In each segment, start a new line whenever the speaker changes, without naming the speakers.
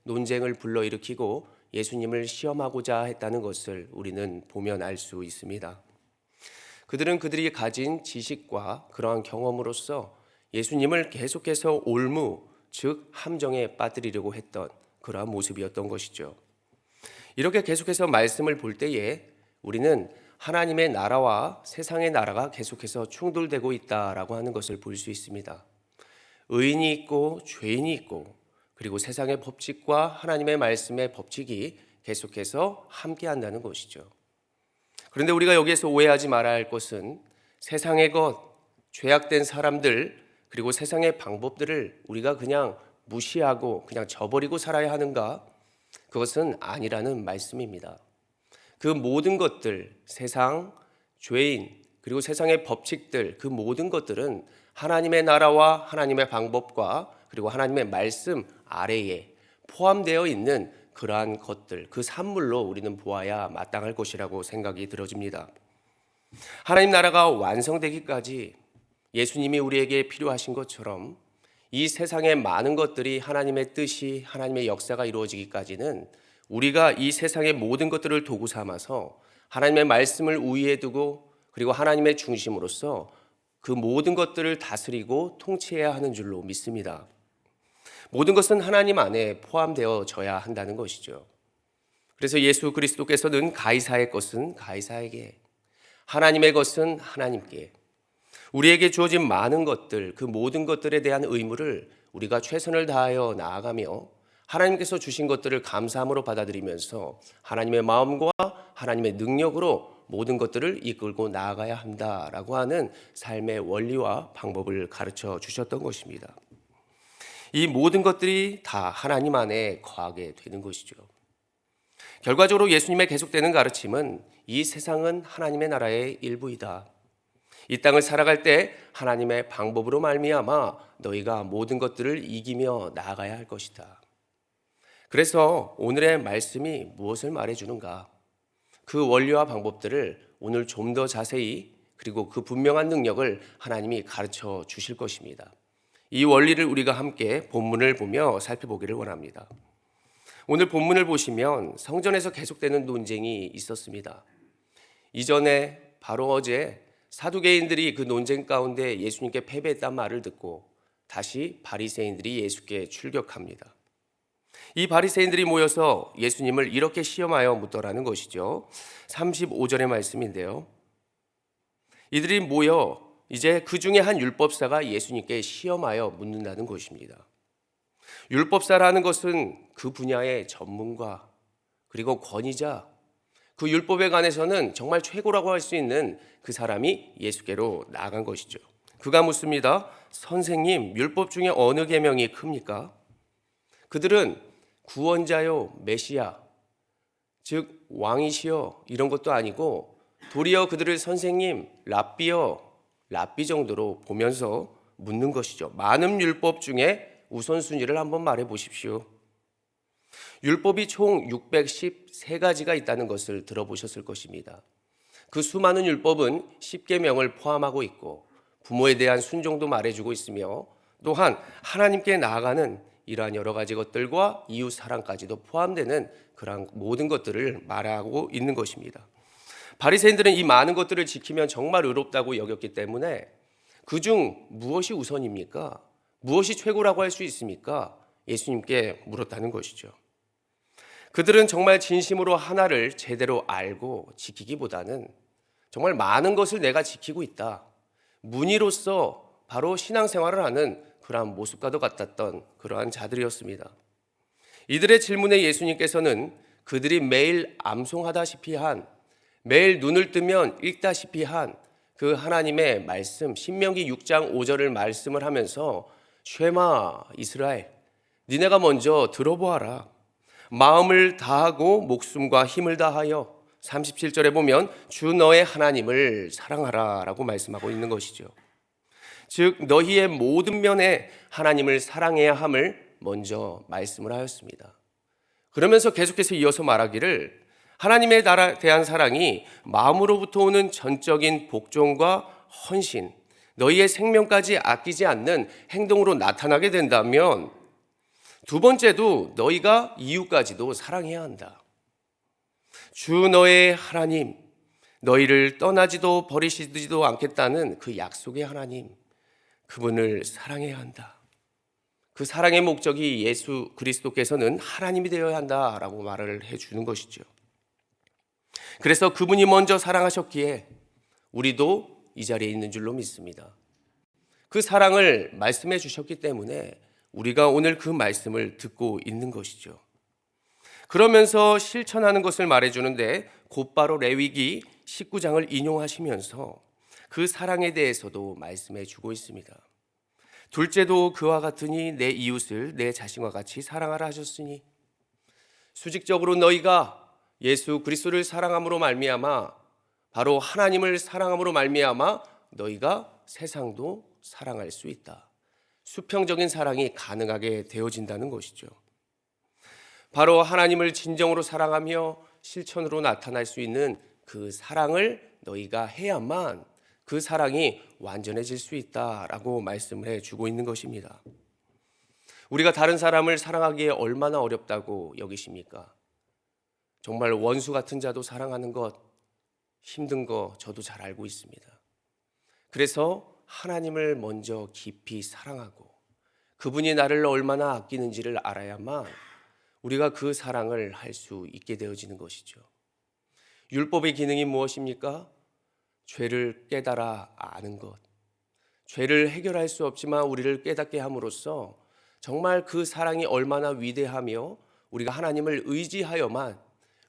논쟁을 불러일으키고 예수님을 시험하고자 했다는 것을 우리는 보면 알 수 있습니다. 그들은 그들이 가진 지식과 그러한 경험으로서 예수님을 계속해서 올무, 즉 함정에 빠뜨리려고 했던 그러한 모습이었던 것이죠. 이렇게 계속해서 말씀을 볼 때에 우리는 하나님의 나라와 세상의 나라가 계속해서 충돌되고 있다라고 하는 것을 볼 수 있습니다. 의인이 있고 죄인이 있고, 그리고 세상의 법칙과 하나님의 말씀의 법칙이 계속해서 함께한다는 것이죠. 그런데 우리가 여기에서 오해하지 말아야 할 것은 세상의 것, 죄악된 사람들, 그리고 세상의 방법들을 우리가 그냥 무시하고 그냥 저버리고 살아야 하는가? 그것은 아니라는 말씀입니다. 그 모든 것들, 세상, 죄인, 그리고 세상의 법칙들, 그 모든 것들은 하나님의 나라와 하나님의 방법과 그리고 하나님의 말씀 아래에 포함되어 있는 그러한 것들, 그 산물로 우리는 보아야 마땅할 것이라고 생각이 들어집니다. 하나님 나라가 완성되기까지 예수님이 우리에게 필요하신 것처럼 이 세상의 많은 것들이 하나님의 뜻이, 하나님의 역사가 이루어지기까지는 우리가 이 세상의 모든 것들을 도구 삼아서 하나님의 말씀을 우위에 두고 그리고 하나님의 중심으로서 그 모든 것들을 다스리고 통치해야 하는 줄로 믿습니다. 모든 것은 하나님 안에 포함되어져야 한다는 것이죠. 그래서 예수 그리스도께서는 가이사의 것은 가이사에게, 하나님의 것은 하나님께, 우리에게 주어진 많은 것들, 그 모든 것들에 대한 의무를 우리가 최선을 다하여 나아가며 하나님께서 주신 것들을 감사함으로 받아들이면서 하나님의 마음과 하나님의 능력으로 모든 것들을 이끌고 나아가야 한다라고 하는 삶의 원리와 방법을 가르쳐 주셨던 것입니다. 이 모든 것들이 다 하나님 안에 거하게 되는 것이죠. 결과적으로 예수님의 계속되는 가르침은 이 세상은 하나님의 나라의 일부이다. 이 땅을 살아갈 때 하나님의 방법으로 말미암아 너희가 모든 것들을 이기며 나아가야 할 것이다. 그래서 오늘의 말씀이 무엇을 말해주는가? 그 원리와 방법들을 오늘 좀 더 자세히 그리고 그 분명한 능력을 하나님이 가르쳐 주실 것입니다. 이 원리를 우리가 함께 본문을 보며 살펴보기를 원합니다. 오늘 본문을 보시면 성전에서 계속되는 논쟁이 있었습니다. 이전에 바로 어제 사두개인들이 그 논쟁 가운데 예수님께 패배했단 말을 듣고 다시 바리새인들이 예수께 출격합니다. 이 바리새인들이 모여서 예수님을 이렇게 시험하여 묻더라는 것이죠. 35절의 말씀인데요. 이들이 모여 이제 그 중에 한 율법사가 예수님께 시험하여 묻는다는 것입니다. 율법사라는 것은 그 분야의 전문가 그리고 권위자, 그 율법에 관해서는 정말 최고라고 할 수 있는 그 사람이 예수께로 나아간 것이죠. 그가 묻습니다. 선생님, 율법 중에 어느 계명이 큽니까? 그들은 구원자요, 메시아, 즉 왕이시여 이런 것도 아니고 도리어 그들을 선생님, 랍비여, 랍비 정도로 보면서 묻는 것이죠. 많은 율법 중에 우선순위를 한번 말해 보십시오. 율법이 총 613가지가 있다는 것을 들어보셨을 것입니다. 그 수많은 율법은 10계명을 포함하고 있고 부모에 대한 순종도 말해주고 있으며 또한 하나님께 나아가는 이러한 여러 가지 것들과 이웃 사랑까지도 포함되는 그런 모든 것들을 말하고 있는 것입니다. 바리새인들은 이 많은 것들을 지키면 정말 의롭다고 여겼기 때문에 그중 무엇이 우선입니까? 무엇이 최고라고 할 수 있습니까? 예수님께 물었다는 것이죠. 그들은 정말 진심으로 하나를 제대로 알고 지키기보다는 정말 많은 것을 내가 지키고 있다. 문의로서 바로 신앙생활을 하는 그러한 모습과도 같았던 그러한 자들이었습니다. 이들의 질문에 예수님께서는 그들이 매일 암송하다시피 한, 매일 눈을 뜨면 읽다시피 한 그 하나님의 말씀, 신명기 6장 5절을 말씀을 하면서 쉐마 이스라엘, 니네가 먼저 들어보아라. 마음을 다하고 목숨과 힘을 다하여 37절에 보면 주 너의 하나님을 사랑하라 라고 말씀하고 있는 것이죠. 즉 너희의 모든 면에 하나님을 사랑해야 함을 먼저 말씀을 하였습니다. 그러면서 계속해서 이어서 말하기를 하나님에 대한 사랑이 마음으로부터 오는 전적인 복종과 헌신, 너희의 생명까지 아끼지 않는 행동으로 나타나게 된다면 두 번째도 너희가 이웃까지도 사랑해야 한다. 주 너의 하나님, 너희를 떠나지도 버리시지도 않겠다는 그 약속의 하나님, 그분을 사랑해야 한다. 그 사랑의 목적이 예수 그리스도께서는 하나님이 되어야 한다라고 말을 해주는 것이죠. 그래서 그분이 먼저 사랑하셨기에 우리도 이 자리에 있는 줄로 믿습니다. 그 사랑을 말씀해 주셨기 때문에 우리가 오늘 그 말씀을 듣고 있는 것이죠. 그러면서 실천하는 것을 말해주는데 곧바로 레위기 19장을 인용하시면서 그 사랑에 대해서도 말씀해 주고 있습니다. 둘째도 그와 같으니 내 이웃을 내 자신과 같이 사랑하라 하셨으니, 수직적으로 너희가 예수 그리스도를 사랑함으로 말미암아, 바로 하나님을 사랑함으로 말미암아 너희가 세상도 사랑할 수 있다. 수평적인 사랑이 가능하게 되어진다는 것이죠. 바로 하나님을 진정으로 사랑하며 실천으로 나타날 수 있는 그 사랑을 너희가 해야만 그 사랑이 완전해질 수 있다라고 말씀을 해주고 있는 것입니다. 우리가 다른 사람을 사랑하기에 얼마나 어렵다고 여기십니까? 정말 원수 같은 자도 사랑하는 것 힘든 거 저도 잘 알고 있습니다. 그래서 하나님을 먼저 깊이 사랑하고 그분이 나를 얼마나 아끼는지를 알아야만 우리가 그 사랑을 할 수 있게 되어지는 것이죠. 율법의 기능이 무엇입니까? 죄를 깨달아 아는 것. 죄를 해결할 수 없지만 우리를 깨닫게 함으로써 정말 그 사랑이 얼마나 위대하며 우리가 하나님을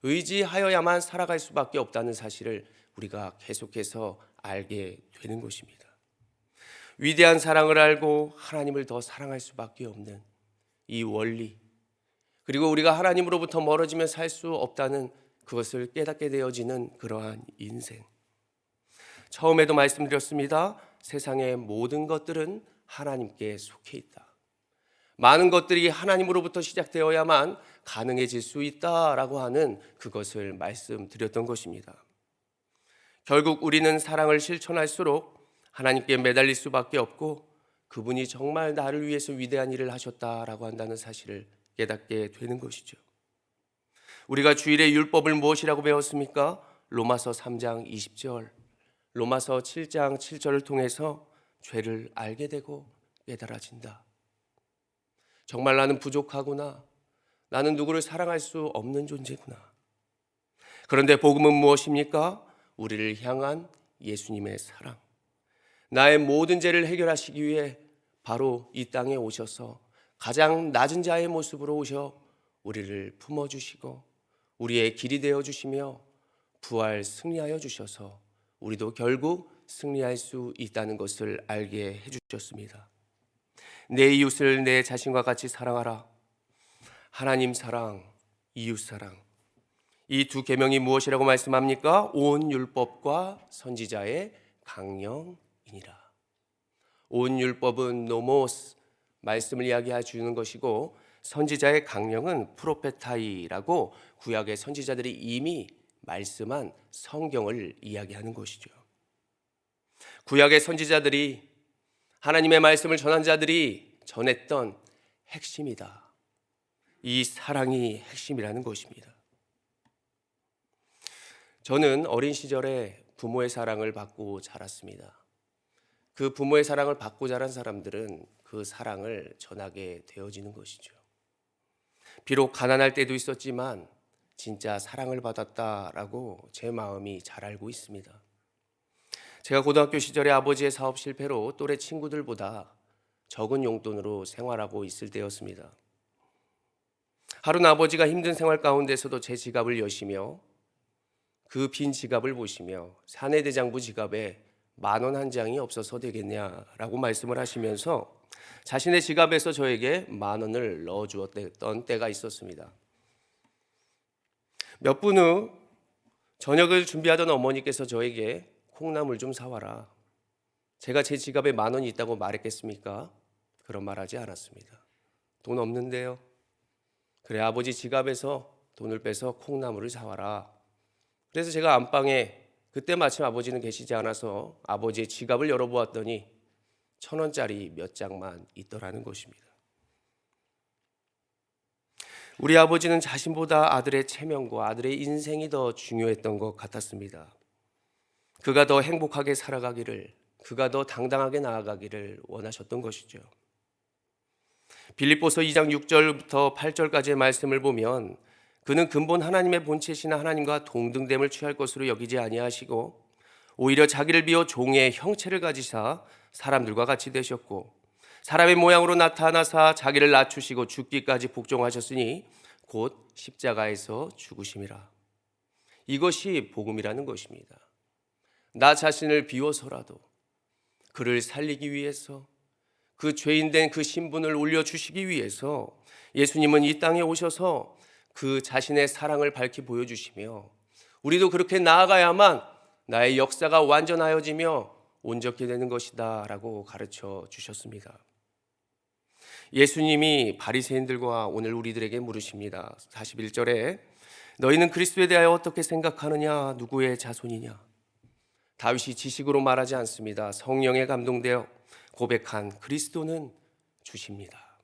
의지하여야만 살아갈 수밖에 없다는 사실을 우리가 계속해서 알게 되는 것입니다. 위대한 사랑을 알고 하나님을 더 사랑할 수밖에 없는 이 원리, 그리고 우리가 하나님으로부터 멀어지면 살 수 없다는 그것을 깨닫게 되어지는 그러한 인생. 처음에도 말씀드렸습니다. 세상의 모든 것들은 하나님께 속해 있다. 많은 것들이 하나님으로부터 시작되어야만 가능해질 수 있다라고 하는 그것을 말씀드렸던 것입니다. 결국 우리는 사랑을 실천할수록 하나님께 매달릴 수밖에 없고 그분이 정말 나를 위해서 위대한 일을 하셨다라고 한다는 사실을 깨닫게 되는 것이죠. 우리가 주일의 율법을 무엇이라고 배웠습니까? 로마서 3장 20절, 로마서 7장 7절을 통해서 죄를 알게 되고 깨달아진다. 정말 나는 부족하구나. 나는 누구를 사랑할 수 없는 존재구나. 그런데 복음은 무엇입니까? 우리를 향한 예수님의 사랑. 나의 모든 죄를 해결하시기 위해 바로 이 땅에 오셔서 가장 낮은 자의 모습으로 오셔 우리를 품어주시고 우리의 길이 되어주시며 부활 승리하여 주셔서 우리도 결국 승리할 수 있다는 것을 알게 해주셨습니다. 내 이웃을 내 자신과 같이 사랑하라. 하나님 사랑, 이웃 사랑. 이 두 계명이 무엇이라고 말씀합니까? 온 율법과 선지자의 강령이니라. 온 율법은 노모스, 말씀을 이야기해 주는 것이고, 선지자의 강령은 프로페타이라고 구약의 선지자들이 이미 말씀한 성경을 이야기하는 것이죠. 구약의 선지자들이, 하나님의 말씀을 전한 자들이 전했던 핵심이다. 이 사랑이 핵심이라는 것입니다. 저는 어린 시절에 부모의 사랑을 받고 자랐습니다. 그 부모의 사랑을 받고 자란 사람들은 그 사랑을 전하게 되어지는 것이죠. 비록 가난할 때도 있었지만 진짜 사랑을 받았다라고 제 마음이 잘 알고 있습니다. 제가 고등학교 시절에 아버지의 사업 실패로 또래 친구들보다 적은 용돈으로 생활하고 있을 때였습니다. 하루는 아버지가 힘든 생활 가운데서도 제 지갑을 여시며 그 빈 지갑을 보시며 사내대장부 지갑에 10,000원 한 장이 없어서 되겠냐라고 말씀을 하시면서 자신의 지갑에서 저에게 10,000원을 넣어주었던 때가 있었습니다. 몇 분 후 저녁을 준비하던 어머니께서 저에게 콩나물 좀 사와라. 제가 제 지갑에 10,000원이 있다고 말했겠습니까? 그런 말 하지 않았습니다. 돈 없는데요. 그래, 아버지 지갑에서 돈을 빼서 콩나물을 사와라. 그래서 제가 안방에, 그때 마침 아버지는 계시지 않아서 아버지의 지갑을 열어보았더니 1,000원짜리 몇 장만 있더라는 것입니다. 우리 아버지는 자신보다 아들의 체면과 아들의 인생이 더 중요했던 것 같았습니다. 그가 더 행복하게 살아가기를, 그가 더 당당하게 나아가기를 원하셨던 것이죠. 빌립보서 2장 6절부터 8절까지의 말씀을 보면 그는 근본 하나님의 본체신 하나님과 동등됨을 취할 것으로 여기지 아니하시고 오히려 자기를 비워 종의 형체를 가지사 사람들과 같이 되셨고 사람의 모양으로 나타나사 자기를 낮추시고 죽기까지 복종하셨으니 곧 십자가에서 죽으심이라. 이것이 복음이라는 것입니다. 나 자신을 비워서라도 그를 살리기 위해서, 그 죄인된 그 신분을 올려주시기 위해서 예수님은 이 땅에 오셔서 그 자신의 사랑을 밝히 보여주시며 우리도 그렇게 나아가야만 나의 역사가 완전하여지며 온전케 되는 것이다 라고 가르쳐 주셨습니다. 예수님이 바리새인들과 오늘 우리들에게 물으십니다. 41절에 너희는 그리스도에 대하여 어떻게 생각하느냐? 누구의 자손이냐? 다윗이 지식으로 말하지 않습니다. 성령에 감동되어 고백한 그리스도는 주십니다.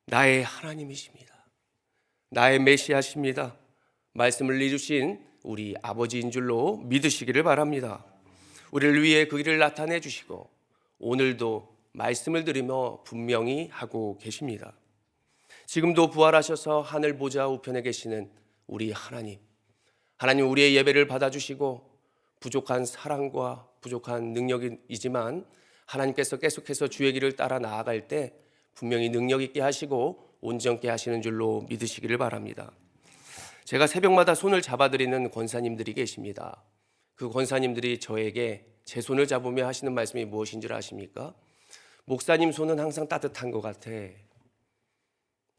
나의 하나님이십니다. 나의 메시아십니다. 말씀을 이루신 우리 아버지인 줄로 믿으시기를 바랍니다. 우리를 위해 그 길을 나타내 주시고 오늘도 말씀을 들으며 분명히 하고 계십니다. 지금도 부활하셔서 하늘 보좌 우편에 계시는 우리 하나님, 하나님 우리의 예배를 받아주시고 부족한 사랑과 부족한 능력이지만 하나님께서 계속해서 주의 길을 따라 나아갈 때 분명히 능력 있게 하시고 온전케 하시는 줄로 믿으시기를 바랍니다. 제가 새벽마다 손을 잡아드리는 권사님들이 계십니다. 그 권사님들이 저에게 제 손을 잡으며 하시는 말씀이 무엇인 줄 아십니까? 목사님 손은 항상 따뜻한 것 같아.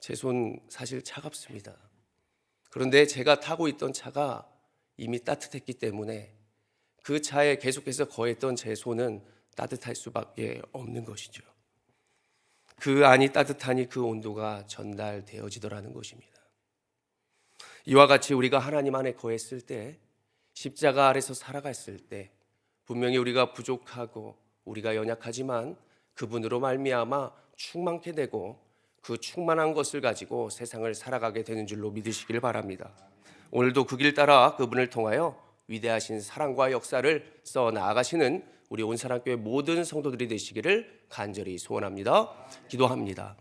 제 손 사실 차갑습니다. 그런데 제가 타고 있던 차가 이미 따뜻했기 때문에 그 차에 계속해서 거했던 제 손은 따뜻할 수밖에 없는 것이죠. 그 안이 따뜻하니 그 온도가 전달되어지더라는 것입니다. 이와 같이 우리가 하나님 안에 거했을 때, 십자가 아래서 살아갔을 때 분명히 우리가 부족하고 우리가 연약하지만 그분으로 말미암아 충만케 되고 그 충만한 것을 가지고 세상을 살아가게 되는 줄로 믿으시길 바랍니다. 오늘도 그 길 따라 그분을 통하여 위대하신 사랑과 역사를 써 나아가시는 우리 온사랑교회 모든 성도들이 되시기를 간절히 소원합니다. 기도합니다.